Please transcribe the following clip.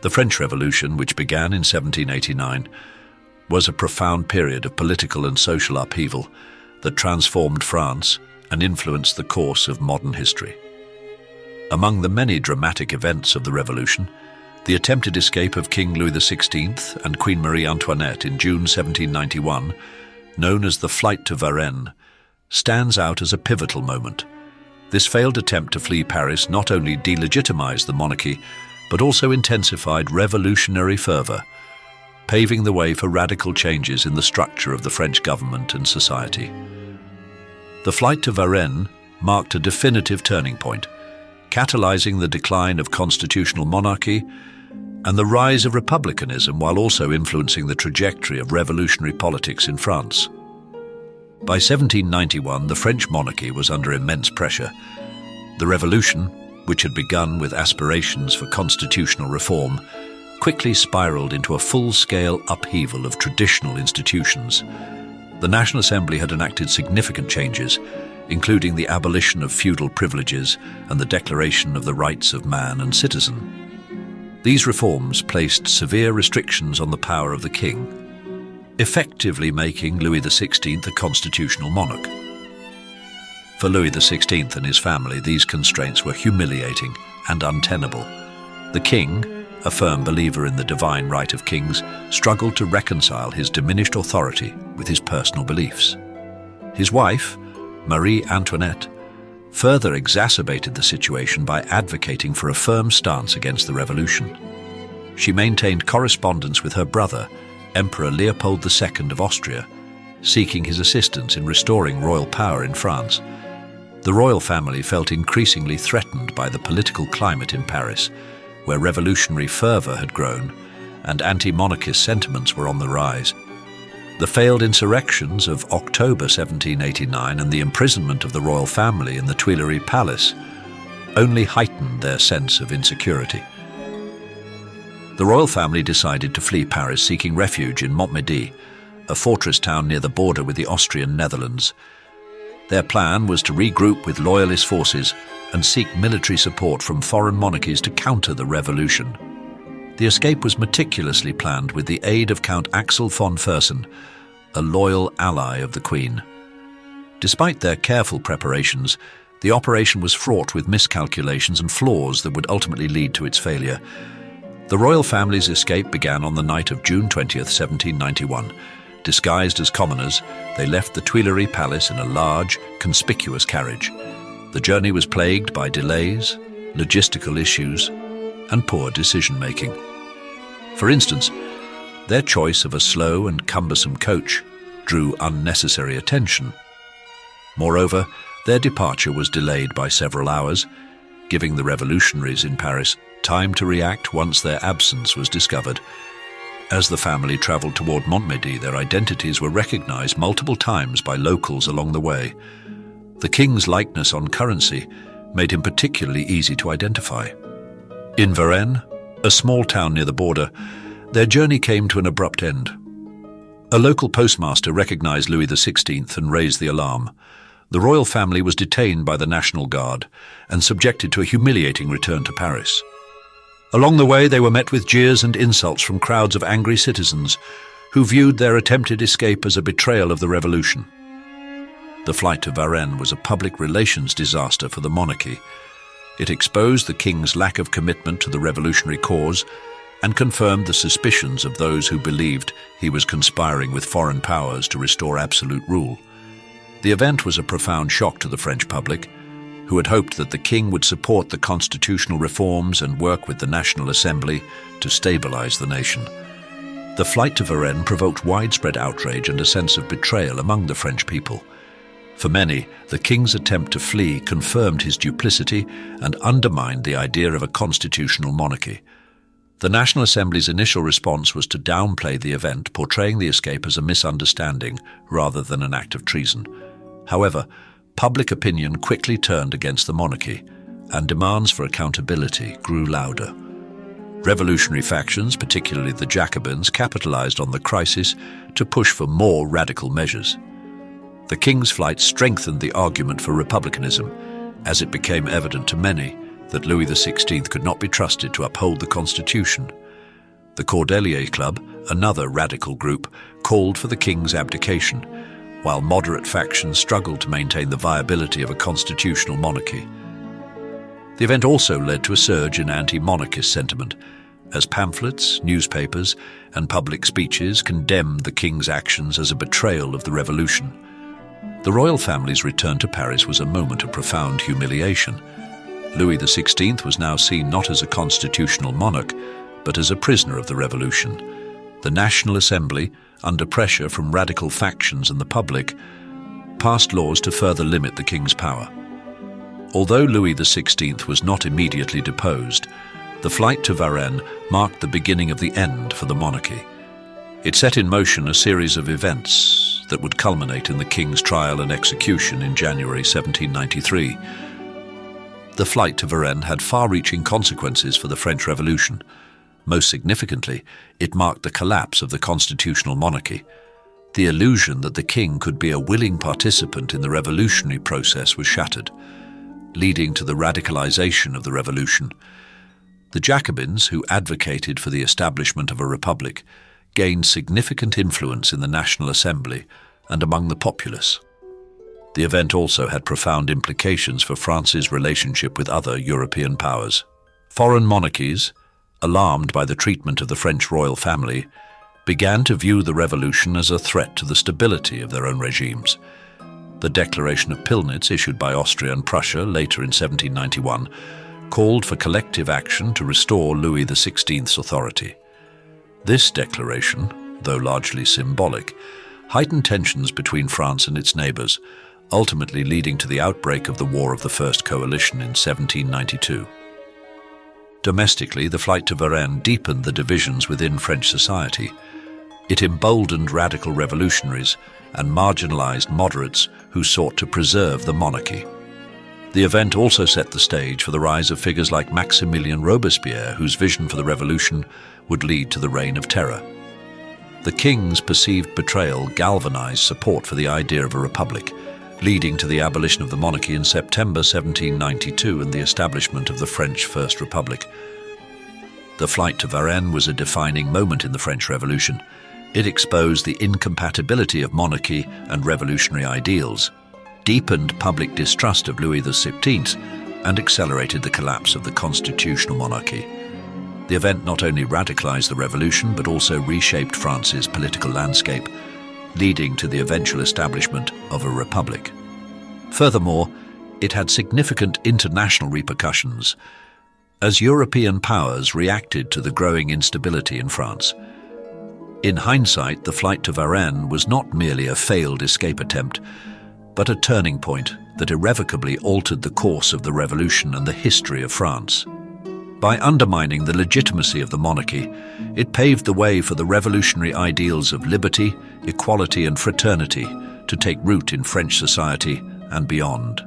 The French Revolution, which began in 1789, was a profound period of political and social upheaval that transformed France and influenced the course of modern history. Among the many dramatic events of the Revolution, the attempted escape of King Louis XVI and Queen Marie Antoinette in June 1791, known as the Flight to Varennes, stands out as a pivotal moment. This failed attempt to flee Paris not only delegitimized the monarchy, but also intensified revolutionary fervor, paving the way for radical changes in the structure of the French government and society. The Flight to Varennes marked a definitive turning point, catalyzing the decline of constitutional monarchy and the rise of republicanism, while also influencing the trajectory of revolutionary politics in France. By 1791, the French monarchy was under immense pressure. The revolution, which had begun with aspirations for constitutional reform, quickly spiraled into a full-scale upheaval of traditional institutions. The National Assembly had enacted significant changes, including the abolition of feudal privileges and the declaration of the rights of man and citizen. These reforms placed severe restrictions on the power of the king, effectively making Louis XVI a constitutional monarch. For Louis XVI and his family, these constraints were humiliating and untenable. The king, a firm believer in the divine right of kings, struggled to reconcile his diminished authority with his personal beliefs. His wife, Marie Antoinette, further exacerbated the situation by advocating for a firm stance against the revolution. She maintained correspondence with her brother, Emperor Leopold II of Austria, seeking his assistance in restoring royal power in France. The royal family felt increasingly threatened by the political climate in Paris, where revolutionary fervor had grown and anti-monarchist sentiments were on the rise. The failed insurrections of October 1789 and the imprisonment of the royal family in the Tuileries Palace only heightened their sense of insecurity. The royal family decided to flee Paris, seeking refuge in Montmédy, a fortress town near the border with the Austrian Netherlands. Their plan was to regroup with loyalist forces and seek military support from foreign monarchies to counter the revolution. The escape was meticulously planned with the aid of Count Axel von Fersen, a loyal ally of the Queen. Despite their careful preparations, the operation was fraught with miscalculations and flaws that would ultimately lead to its failure. The royal family's escape began on the night of June 20th, 1791. Disguised as commoners, they left the Tuileries Palace in a large, conspicuous carriage. The journey was plagued by delays, logistical issues, and poor decision-making. For instance, their choice of a slow and cumbersome coach drew unnecessary attention. Moreover, their departure was delayed by several hours, giving the revolutionaries in Paris time to react once their absence was discovered. As the family traveled toward Montmédy, their identities were recognized multiple times by locals along the way. The king's likeness on currency made him particularly easy to identify. In Varennes, a small town near the border, their journey came to an abrupt end. A local postmaster recognized Louis XVI and raised the alarm. The royal family was detained by the National Guard and subjected to a humiliating return to Paris. Along the way, they were met with jeers and insults from crowds of angry citizens who viewed their attempted escape as a betrayal of the revolution. The flight to Varennes was a public relations disaster for the monarchy. It exposed the king's lack of commitment to the revolutionary cause and confirmed the suspicions of those who believed he was conspiring with foreign powers to restore absolute rule. The event was a profound shock to the French public, who had hoped that the king would support the constitutional reforms and work with the National Assembly to stabilize the nation. The flight to Varennes provoked widespread outrage and a sense of betrayal among the French people. For many, the king's attempt to flee confirmed his duplicity and undermined the idea of a constitutional monarchy. The National Assembly's initial response was to downplay the event, portraying the escape as a misunderstanding rather than an act of treason. However, public opinion quickly turned against the monarchy, and demands for accountability grew louder. Revolutionary factions, particularly the Jacobins, capitalized on the crisis to push for more radical measures. The king's flight strengthened the argument for republicanism, as it became evident to many that Louis XVI could not be trusted to uphold the constitution. The Cordelier Club, another radical group, called for the king's abdication, while moderate factions struggled to maintain the viability of a constitutional monarchy. The event also led to a surge in anti-monarchist sentiment, as pamphlets, newspapers, and public speeches condemned the king's actions as a betrayal of the revolution. The royal family's return to Paris was a moment of profound humiliation. Louis XVI was now seen not as a constitutional monarch, but as a prisoner of the revolution. The National Assembly, under pressure from radical factions and the public, passed laws to further limit the king's power. Although Louis XVI was not immediately deposed, the flight to Varennes marked the beginning of the end for the monarchy. It set in motion a series of events that would culminate in the king's trial and execution in January 1793. The flight to Varennes had far-reaching consequences for the French Revolution. Most significantly, it marked the collapse of the constitutional monarchy. The illusion that the king could be a willing participant in the revolutionary process was shattered, leading to the radicalization of the revolution. The Jacobins, who advocated for the establishment of a republic, gained significant influence in the National Assembly and among the populace. The event also had profound implications for France's relationship with other European powers. Foreign monarchies, alarmed by the treatment of the French royal family, began to view the revolution as a threat to the stability of their own regimes. The Declaration of Pillnitz, issued by Austria and Prussia later in 1791, called for collective action to restore Louis XVI's authority. This declaration, though largely symbolic, heightened tensions between France and its neighbours, ultimately leading to the outbreak of the War of the First Coalition in 1792. Domestically, the flight to Varennes deepened the divisions within French society. It emboldened radical revolutionaries and marginalized moderates who sought to preserve the monarchy. The event also set the stage for the rise of figures like Maximilien Robespierre, whose vision for the revolution would lead to the Reign of Terror. The king's perceived betrayal galvanized support for the idea of a republic, leading to the abolition of the monarchy in September 1792 and the establishment of the French First Republic. The flight to Varennes was a defining moment in the French Revolution. It exposed the incompatibility of monarchy and revolutionary ideals, deepened public distrust of Louis XVII, and accelerated the collapse of the constitutional monarchy. The event not only radicalized the revolution, but also reshaped France's political landscape, leading to the eventual establishment of a republic. Furthermore, it had significant international repercussions, as European powers reacted to the growing instability in France. In hindsight, the flight to Varennes was not merely a failed escape attempt, but a turning point that irrevocably altered the course of the revolution and the history of France. By undermining the legitimacy of the monarchy, it paved the way for the revolutionary ideals of liberty, equality, and fraternity to take root in French society and beyond.